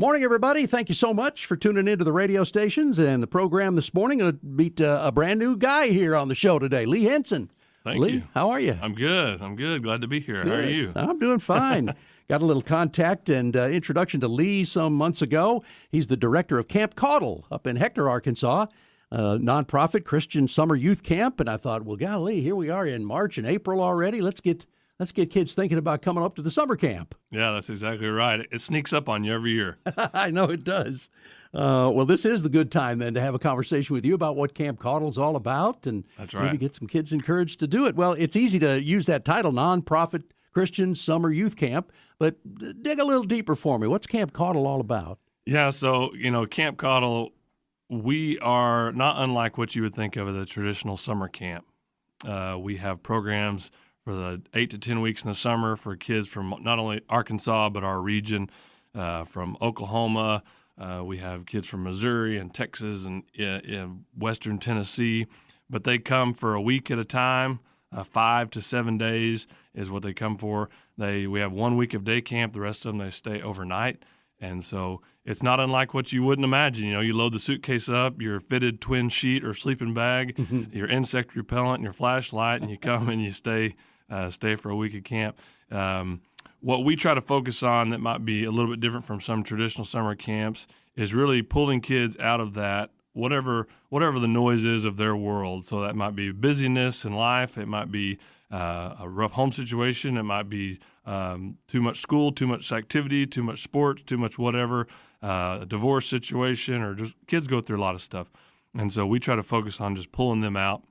Morning, everybody. Thank you so much for tuning into the radio stations and the program this morning. Going to meet a brand new guy here on the show today, Lee Henson. Thank Lee, you. how are you? I'm good. Glad to be here. Good. How are you? I'm doing fine. Got a little contact and introduction to Lee some months ago. He's the director of Camp Caudle up in Hector, Arkansas, a nonprofit Christian summer youth camp. And I thought, well, golly, here we are in March and April already. Let's get kids thinking about coming up to the summer camp. Yeah, that's exactly right. It sneaks up on you every year. I know it does. Well, this is the good time then to have a conversation with you about what Camp Caudle's all about, and that's right. Maybe get some kids encouraged to do it. Well, it's easy to use that title, Nonprofit Christian Summer Youth Camp, but dig a little deeper for me. What's Camp Caudle all about? Yeah, so, Camp Caudle, we are not unlike what you would think of as a traditional summer camp. We have programs for the 8 to 10 weeks in the summer for kids from not only Arkansas but our region, from Oklahoma. We have kids from Missouri and Texas and in western Tennessee, but they come for a week at a time. 5 to 7 days is what they come for. We have 1 week of day camp. The rest of them, they stay overnight. And so it's not unlike what you wouldn't imagine. You load the suitcase up, your fitted twin sheet or sleeping bag, your insect repellent, and your flashlight, and you come and you stay for a week of camp. What we try to focus on that might be a little bit different from some traditional summer camps is really pulling kids out of that, whatever the noise is of their world. So that might be busyness in life. It might be a rough home situation. It might be too much school, too much activity, too much sports, too much whatever, a divorce situation, or just kids go through a lot of stuff. And so we try to focus on just pulling them out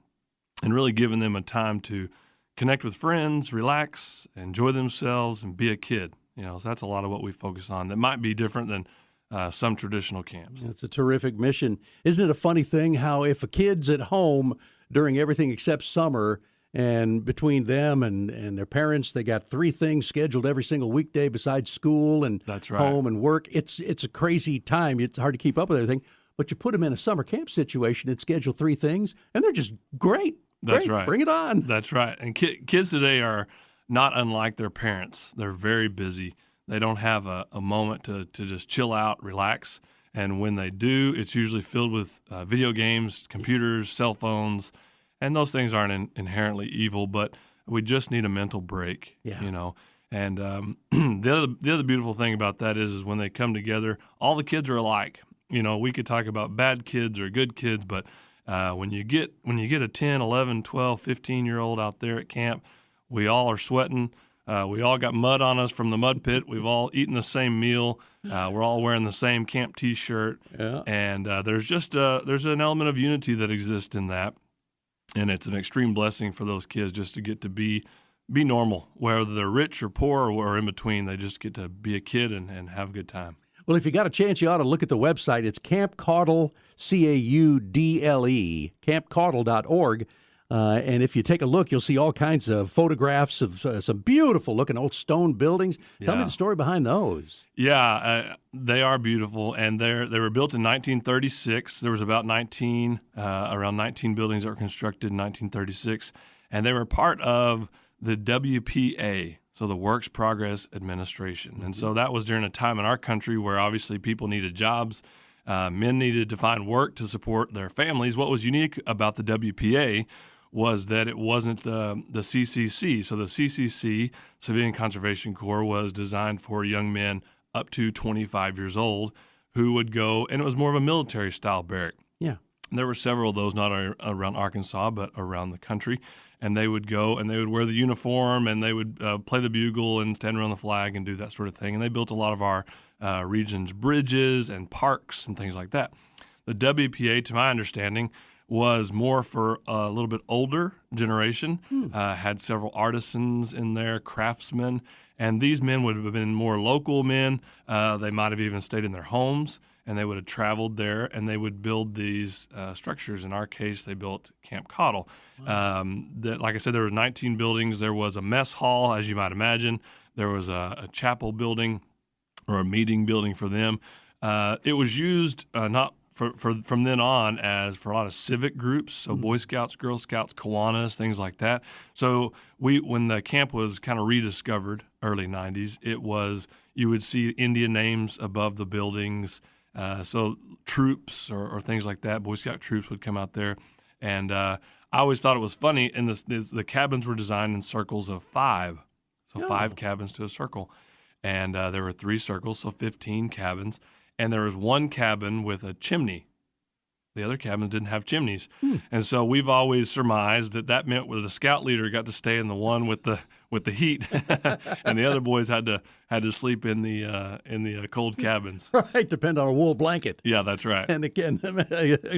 and really giving them a time to connect with friends, relax, enjoy themselves, and be a kid. So that's a lot of what we focus on that might be different than some traditional camps. It's a terrific mission. Isn't it a funny thing how if a kid's at home during everything except summer, and between them and their parents, they got 3 things scheduled every single weekday besides school and that's right. home and work. It's a crazy time. It's hard to keep up with everything. But you put them in a summer camp situation and schedule 3 things, and they're just great. That's Great. right. Bring it on. That's right. And kids today are not unlike their parents. They're very busy. They don't have a moment to just chill out, relax. And when they do, it's usually filled with video games, computers, cell phones, and those things aren't inherently evil, but we just need a mental break. Yeah. And the other beautiful thing about that is when they come together, all the kids are alike. We could talk about bad kids or good kids, but when you get a 10, 11, 12, 15-year-old out there at camp, we all are sweating. We all got mud on us from the mud pit. We've all eaten the same meal. We're all wearing the same camp T-shirt. Yeah. And there's an element of unity that exists in that. And it's an extreme blessing for those kids just to get to be normal, whether they're rich or poor or in between. They just get to be a kid and have a good time. Well, if you got a chance, you ought to look at the website. It's Camp Caudle, Caudle, campcaudle.org. And if you take a look, you'll see all kinds of photographs of some beautiful-looking old stone buildings. Tell me the story behind those. Yeah, they are beautiful, and they were built in 1936. There was about around 19 buildings that were constructed in 1936, and they were part of the WPA, so the Works Progress Administration. And so that was during a time in our country where obviously people needed jobs. Men needed to find work to support their families. What was unique about the WPA was that it wasn't the CCC. So the CCC, Civilian Conservation Corps, was designed for young men up to 25 years old who would go, and it was more of a military-style barrack. Yeah. And there were several of those, not around Arkansas, but around the country. And they would go and they would wear the uniform and they would play the bugle and stand around the flag and do that sort of thing. And they built a lot of our region's bridges and parks and things like that. The WPA, to my understanding, was more for a little bit older generation, had several artisans in there, craftsmen, and these men would have been more local men. They might have even stayed in their homes, and they would have traveled there, and they would build these structures. In our case, they built Camp Caudle. Wow. Like I said, there were 19 buildings. There was a mess hall, as you might imagine. There was a chapel building or a meeting building for them. It was used not from then on as for a lot of civic groups, so Boy Scouts, Girl Scouts, Kiwanis, things like that. So when the camp was kind of rediscovered, early 90s, you would see Indian names above the buildings. So troops or things like that, Boy Scout troops would come out there. And I always thought it was funny, and the cabins were designed in circles of 5. So 5 cabins to a circle. And there were 3 circles, so 15 cabins. And there was 1 cabin with a chimney. The other cabins didn't have chimneys. And so we've always surmised that meant that the scout leader got to stay in the one with the heat, and the other boys had to sleep in the cold cabins. Right, depend on a wool blanket. Yeah, that's right. And again,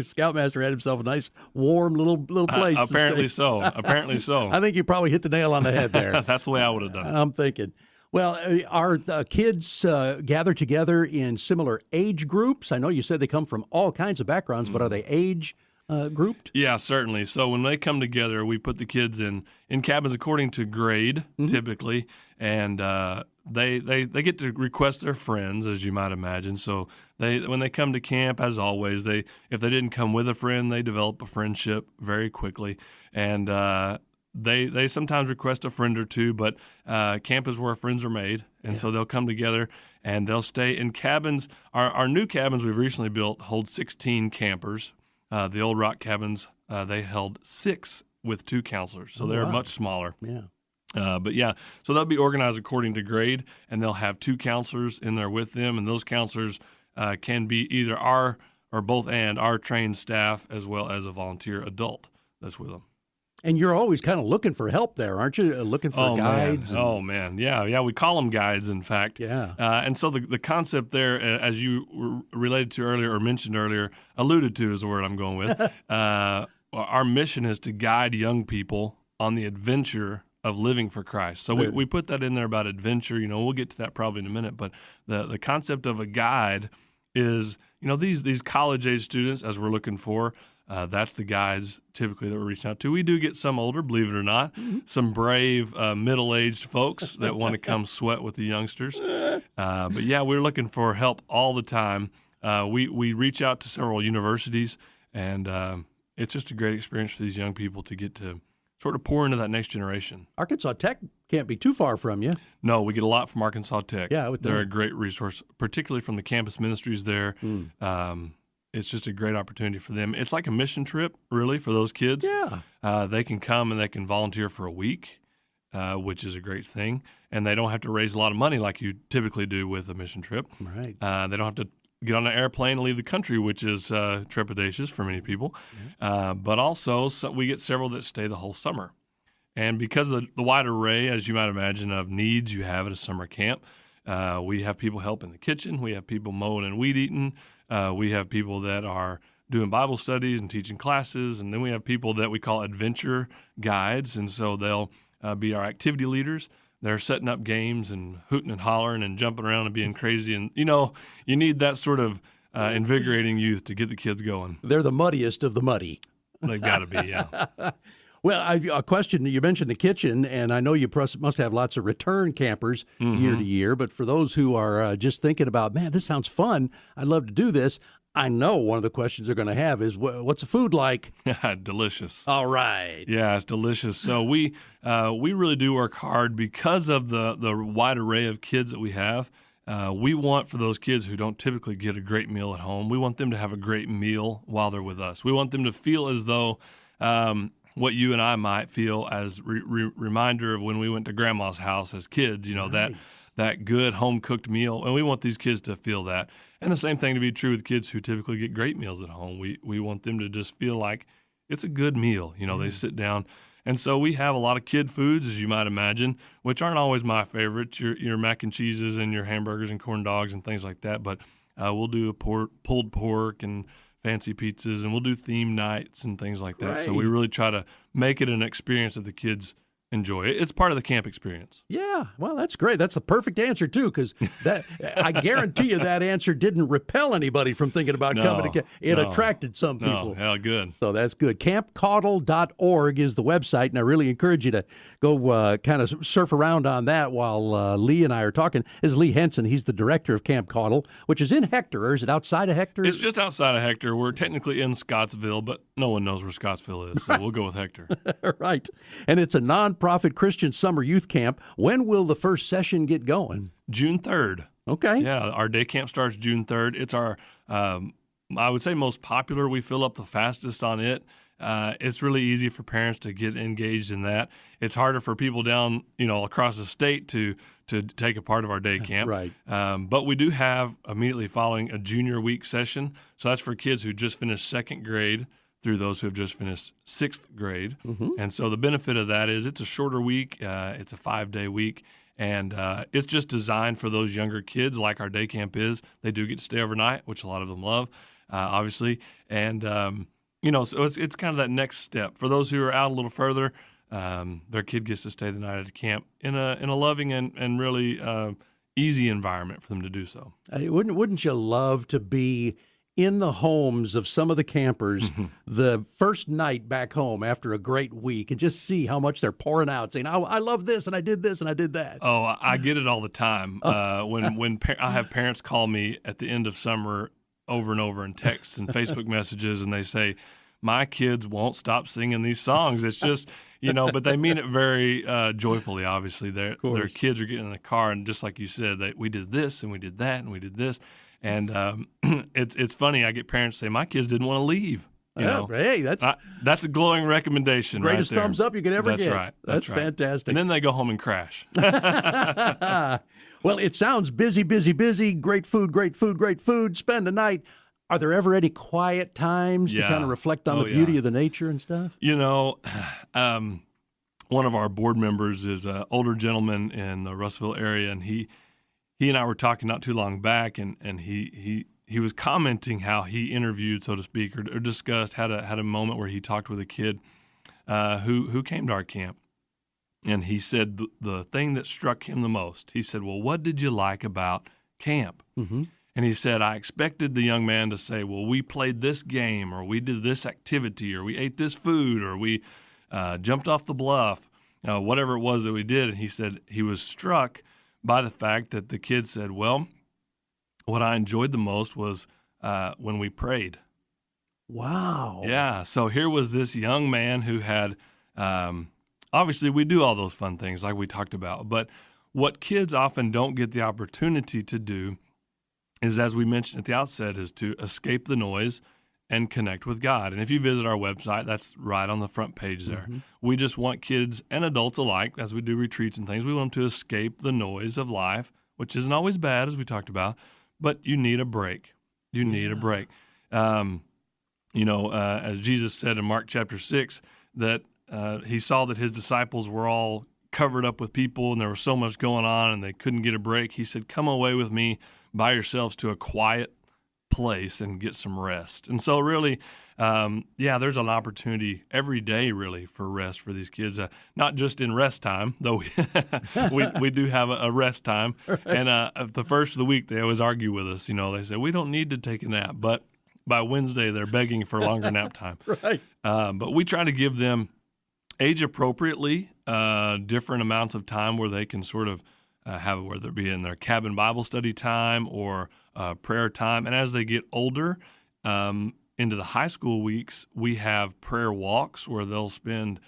Scoutmaster had himself a nice, warm little place. Apparently so. Apparently so. I think you probably hit the nail on the head there. That's the way I would have done it. I'm thinking. Well, are the kids gathered together in similar age groups? I know you said they come from all kinds of backgrounds, but are they age grouped? Yeah, certainly. So when they come together, we put the kids in cabins according to grade, typically, and they get to request their friends, as you might imagine. So when they come to camp, as always, if they didn't come with a friend, they develop a friendship very quickly, and They sometimes request a friend or two, but camp is where friends are made, and so they'll come together and they'll stay in cabins. Our new cabins we've recently built hold 16 campers. The old rock cabins, they held 6 with 2 counselors, so they're much smaller. Yeah. So they'll be organized according to grade, and they'll have 2 counselors in there with them, and those counselors can be either our trained staff as well as a volunteer adult that's with them. And you're always kind of looking for help there, aren't you? Looking for guides. Man. Yeah. We call them guides, in fact. Yeah. And so the concept there, as you related to earlier or mentioned earlier, alluded to is the word I'm going with. Our mission is to guide young people on the adventure of living for Christ. So we put that in there about adventure. We'll get to that probably in a minute. But the concept of a guide is, these college-age students, as we're looking for, that's the guides typically that we're reaching out to. We do get some older, believe it or not, some brave middle-aged folks that want to come sweat with the youngsters. But yeah, we're looking for help all the time. We reach out to several universities, and it's just a great experience for these young people to get to sort of pour into that next generation. Arkansas Tech can't be too far from you. No, we get a lot from Arkansas Tech. Yeah, they're a great resource, particularly from the campus ministries there. It's just a great opportunity for them. It's like a mission trip, really, for those kids. Yeah. They can come and they can volunteer for a week, which is a great thing. And they don't have to raise a lot of money like you typically do with a mission trip. Right. They don't have to get on an airplane and leave the country, which is trepidatious for many people. But also, we get several that stay the whole summer. And because of the wide array, as you might imagine, of needs you have at a summer camp, we have people help in the kitchen. We have people mowing and weed eating. We have people that are doing Bible studies and teaching classes. And then we have people that we call adventure guides. And so they'll be our activity leaders. They're setting up games and hooting and hollering and jumping around and being crazy. And, you need that sort of invigorating youth to get the kids going. They're the muddiest of the muddy. They've got to be, yeah. Well, a question, you mentioned the kitchen, and I know you must have lots of return campers year to year, but for those who are just thinking about, man, this sounds fun, I'd love to do this, I know one of the questions they're going to have is, what's the food like? Delicious. All right. Yeah, it's delicious. So we really do work hard because of the wide array of kids that we have. We want for those kids who don't typically get a great meal at home, we want them to have a great meal while they're with us. We want them to feel as though what you and I might feel as reminder of when we went to grandma's house as kids, nice. that good home-cooked meal. And we want these kids to feel that. And the same thing to be true with kids who typically get great meals at home. We want them to just feel like it's a good meal. They sit down. And so we have a lot of kid foods, as you might imagine, which aren't always my favorites, your mac and cheeses and your hamburgers and corn dogs and things like that. But we'll do a pulled pork and fancy pizzas, and we'll do theme nights and things like that. Right. So we really try to make it an experience that the kids enjoy. It's part of the camp experience. Yeah, well, that's great. That's the perfect answer, too, because I guarantee you that answer didn't repel anybody from thinking about coming to camp. It attracted some people. Yeah, good. So that's good. CampCaudle.org is the website, and I really encourage you to go kind of surf around on that while Lee and I are talking. This is Lee Henson. He's the director of Camp Caudle, which is in Hector, or is it outside of Hector? It's just outside of Hector. We're technically in Scottsville, but no one knows where Scottsville is, so we'll go with Hector. Right. And it's a nonprofit Christian summer youth camp. When will the first session get going? June 3rd. Okay. Yeah, our day camp starts June 3rd. It's our, I would say, most popular. We fill up the fastest on it. It's really easy for parents to get engaged in that. It's harder for people down, across the state to take a part of our day camp. Right. But we do have immediately following a junior week session. So that's for kids who just finished second grade through those who have just finished sixth grade. And so the benefit of that is it's a shorter week. It's a 5-day week. And it's just designed for those younger kids like our day camp is. They do get to stay overnight, which a lot of them love, obviously. And, so it's kind of that next step. For those who are out a little further, their kid gets to stay the night at the camp in a loving and really easy environment for them to do so. Wouldn't you love to be in the homes of some of the campers the first night back home after a great week and just see how much they're pouring out, saying, I love this, and I did this, and I did that. Oh, I get it all the time. When I have parents call me at the end of summer over and over in texts and Facebook messages, and they say, my kids won't stop singing these songs. It's just, but they mean it very joyfully, obviously. Their kids are getting in the car, and just like you said, we did this, and we did that, and we did this. And it's funny. I get parents say, my kids didn't want to leave. Hey, that's a glowing recommendation. Greatest right there. thumbs up you could ever That's get. Right. That's right. fantastic. And then they go home and crash. Well, it sounds busy, busy, busy. Great food, great food, great food. Spend a night. Are there ever any quiet times to kind of reflect on the beauty of the nature and stuff? One of our board members is an older gentleman in the Russellville area, and he and I were talking not too long back, and he was commenting how he interviewed, so to speak, or discussed, had a moment where he talked with a kid who came to our camp, and he said the thing that struck him the most. He said, "Well, what did you like about camp?" Mm-hmm. And he said, "I expected the young man to say, well, we played this game, or we did this activity, or we ate this food, or we jumped off the bluff, whatever it was that we did." And he said he was struck by the fact that the kid said, well, what I enjoyed the most was when we prayed. Wow. Yeah. So here was this young man who had, obviously we do all those fun things like we talked about, but what kids often don't get the opportunity to do is, as we mentioned at the outset, is to escape the noise and connect with God. And if you visit our website, that's right on the front page there. Mm-hmm. We just want kids and adults alike, as we do retreats and things, we want them to escape the noise of life, which isn't always bad, as we talked about, but you need a break. You need a break. As Jesus said in Mark chapter 6, that he saw that his disciples were all covered up with people and there was so much going on and they couldn't get a break. He said, come away with me by yourselves to a quiet place and get some rest. And so really, there's an opportunity every day really for rest for these kids, not just in rest time, though we do have a rest time. Right. And the first of the week, they always argue with us. They say, we don't need to take a nap. But by Wednesday, they're begging for longer nap time. Right. But we try to give them age appropriately different amounts of time where they can sort of have, whether it be in their cabin Bible study time or prayer time. And as they get older, into the high school weeks, we have prayer walks where they'll spend,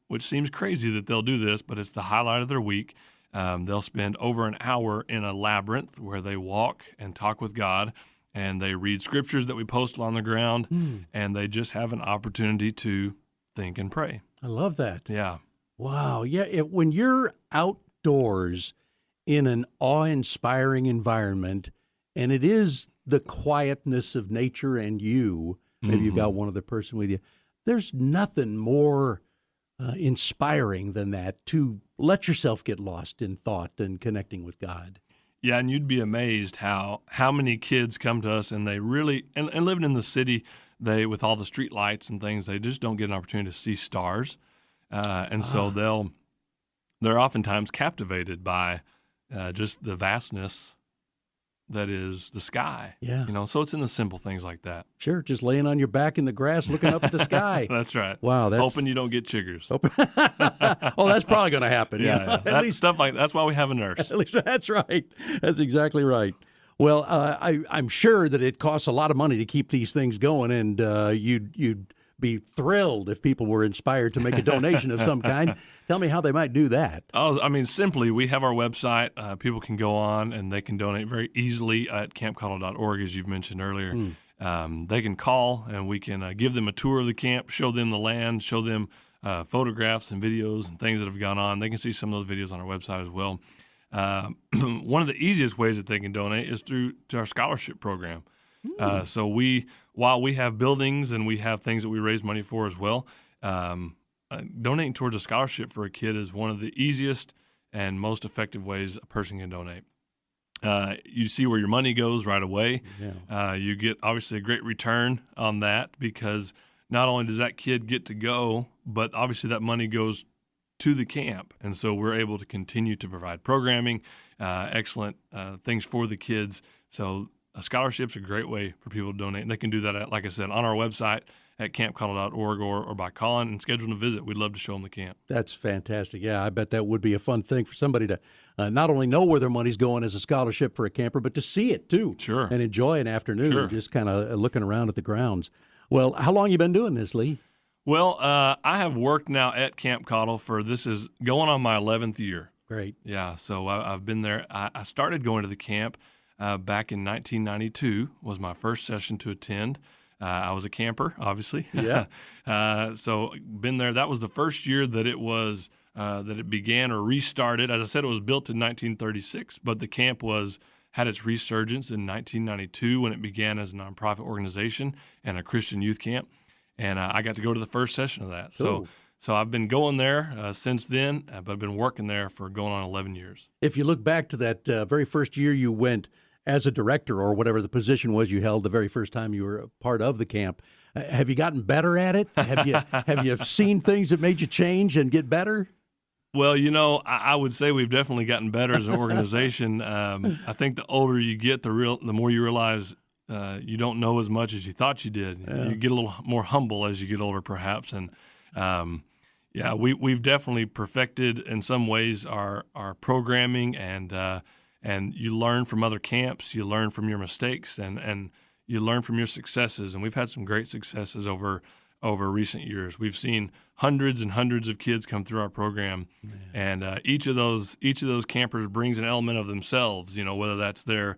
which seems crazy that they'll do this, but it's the highlight of their week. They'll spend over an hour in a labyrinth where they walk and talk with God, and they read scriptures that we post on the ground, and they just have an opportunity to think and pray. I love that. Yeah. Wow. Yeah. When you're outdoors in an awe-inspiring environment, and it is the quietness of nature and maybe you've got one other person with you, there's nothing more inspiring than that, to let yourself get lost in thought and connecting with God. Yeah, and you'd be amazed how many kids come to us and they really, and living in the city, they, with all the street lights and things, they just don't get an opportunity to see stars. So they're oftentimes captivated by just the vastness that is the sky. Yeah. So it's in the simple things like that. Sure, just laying on your back in the grass looking up at the sky. That's right. Wow, hoping you don't get chiggers. Oh, that's probably going to happen. Yeah. At least stuff like that's why we have a nurse. At least that's right. That's exactly right. Well, I'm sure that it costs a lot of money to keep these things going, and you'd be thrilled if people were inspired to make a donation of some kind. Tell me how they might do that. Oh, I mean, simply, we have our website. People can go on and they can donate very easily at campcottle.org, as you've mentioned earlier. They can call and we can give them a tour of the camp, show them the land, show them photographs and videos and things that have gone on. They can see some of those videos on our website as well. One of the easiest ways that they can donate is through to our scholarship program. So while we have buildings and we have things that we raise money for as well, donating towards a scholarship for a kid is one of the easiest and most effective ways a person can donate. You see where your money goes right away. Yeah. You get obviously a great return on that because not only does that kid get to go, but obviously that money goes to the camp. And so we're able to continue to provide programming, excellent things for the kids. So a scholarship's a great way for people to donate. And they can do that, like I said, on our website at campcottle.org or by calling and scheduling a visit. We'd love to show them the camp. That's fantastic. Yeah, I bet that would be a fun thing for somebody to not only know where their money's going as a scholarship for a camper, but to see it too. Sure. And enjoy an afternoon, Sure. just kind of looking around at the grounds. Well, how long you been doing this, Lee? Well, I have worked now at Camp Cottle this is going on my 11th year. Great. Yeah, so I've been there. I started going to the camp back in 1992 was my first session to attend. I was a camper, obviously. Yeah. So been there. That was the first year that it began or restarted. As I said, it was built in 1936, but the camp had its resurgence in 1992 when it began as a nonprofit organization and a Christian youth camp. And I got to go to the first session of that. Cool. So I've been going there since then, but I've been working there for going on 11 years. If you look back to that very first year you went as a director or whatever the position was you held the very first time you were a part of the camp, have you gotten better at it? Have you seen things that made you change and get better? Well, I would say we've definitely gotten better as an organization. I think the older you get, the more you realize you don't know as much as you thought you did. Yeah. You get a little more humble as you get older, perhaps. And we've definitely perfected in some ways our programming, and you learn from other camps, you learn from your mistakes, and you learn from your successes. And we've had some great successes over recent years. We've seen hundreds and hundreds of kids come through our program, and each of those campers brings an element of themselves. Whether that's their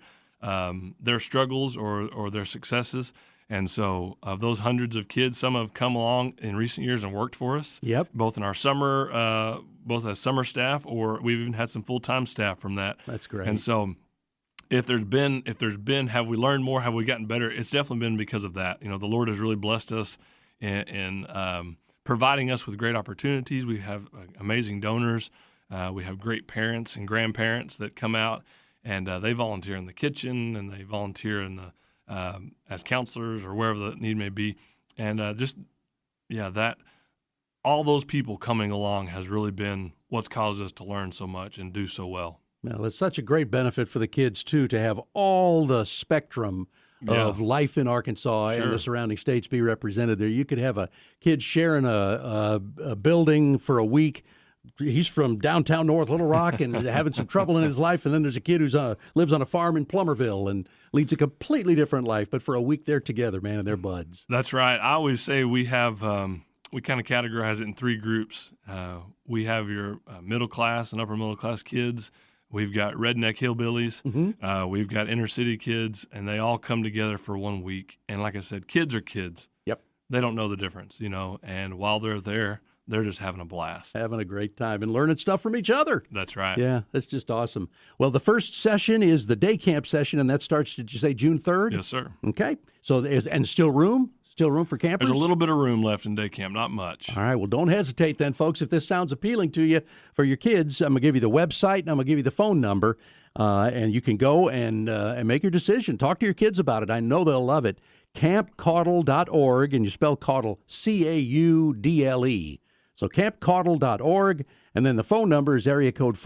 struggles or their successes. And so of those hundreds of kids, some have come along in recent years and worked for us. Yep. Both in our summer, both as summer staff, or we've even had some full-time staff from that. That's great. And so if there's been, have we learned more? Have we gotten better? It's definitely been because of that. The Lord has really blessed us in providing us with great opportunities. We have amazing donors. We have great parents and grandparents that come out. And they volunteer in the kitchen, and they volunteer in as counselors or wherever the need may be. And that all those people coming along has really been what's caused us to learn so much and do so well. Well, it's such a great benefit for the kids, too, to have all the spectrum of life in Arkansas and the surrounding states be represented there. You could have a kid sharing a building for a week. He's from downtown North Little Rock and having some trouble in his life, and then there's a kid who's lives on a farm in Plummerville and leads a completely different life. But for a week, they're together, man, and they're buds. That's right. I always say we have we kind of categorize it in three groups. We have your middle class and upper middle class kids. We've got redneck hillbillies. Mm-hmm. We've got inner city kids, and they all come together for 1 week. And like I said, kids are kids. Yep. They don't know the difference, and while they're there, they're just having a blast. Having a great time and learning stuff from each other. That's right. Yeah, that's just awesome. Well, the first session is the day camp session, and that starts, did you say June 3rd? Yes, sir. Okay. So, and still room? Still room for campers? There's a little bit of room left in day camp, not much. All right. Well, don't hesitate then, folks. If this sounds appealing to you for your kids, I'm going to give you the website and I'm going to give you the phone number, and you can go and make your decision. Talk to your kids about it. I know they'll love it. campcaudle.org, and you spell caudle, C-A-U-D-L-E. So campcaudle.org, and then the phone number is area code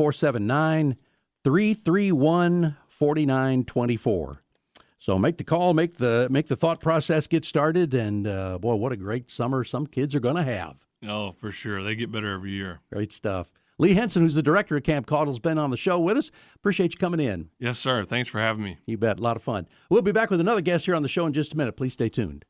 479-331-4924. So make the call, make the thought process get started, and boy, what a great summer some kids are going to have. Oh, for sure. They get better every year. Great stuff. Lee Henson, who's the director of Camp Caudle, has been on the show with us. Appreciate you coming in. Yes, sir. Thanks for having me. You bet. A lot of fun. We'll be back with another guest here on the show in just a minute. Please stay tuned.